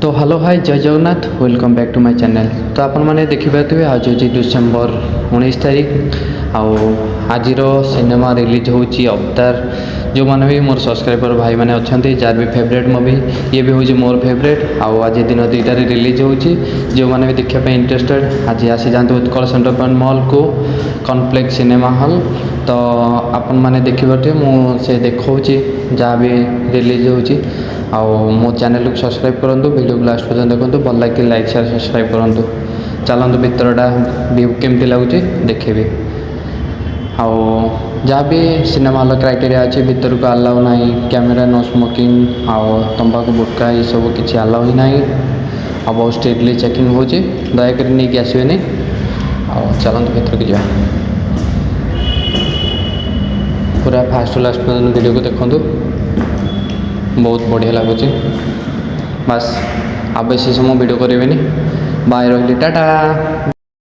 तो hello hi जय Jagannath welcome back to my channel. तो आपण मैंने देखिपे आज हूँ डिसेम्बर 19 तारीख आज सिनेमा रिलीज होची अवतार। जो मैंने भी मोर सब्सक्राइबर भाई मैंने अच्छा जार भी फेवरेट मूवी ये भी हूँ मोर फेवरेट आज दिन दुईटार रिलीज होची। जो मैंने भी देखापी इंटरेस्टेड आज आसी जाते उत्कल सेंटर पॉइंट मॉल को कॉम्प्लेक्स सिनेमा हॉल। तो आपण मैंने देखिए मुझे देखा जहाँ भी रिलीज होची मो चैनल को सब्सक्राइब करूँ वीडियो को लास्ट पर्यटन देखो भल लगे लाइक शेयर सब्सक्राइब करूँ। चलतु भितरटा व्यू केमती लगुच देखेबी जहाँ भी सिनेमा हॉल क्राइटेरिया अच्छे भीतर को अलाउ ना कैमेरा नो स्मोकिंग तंबाकू गुटखा ये सब किसी अलाउ ही ना बहुत स्ट्रिक्टली चेकिंग हो दयाक नहीं आसबे चलतु भीतर को जा पूरा फास्ट लास्ट पर्यटन वीडियो को देखूँ बहुत बढ़िया लगुच। बस अब बेसी समय वीडियो करेंगे बाय रही टाटा।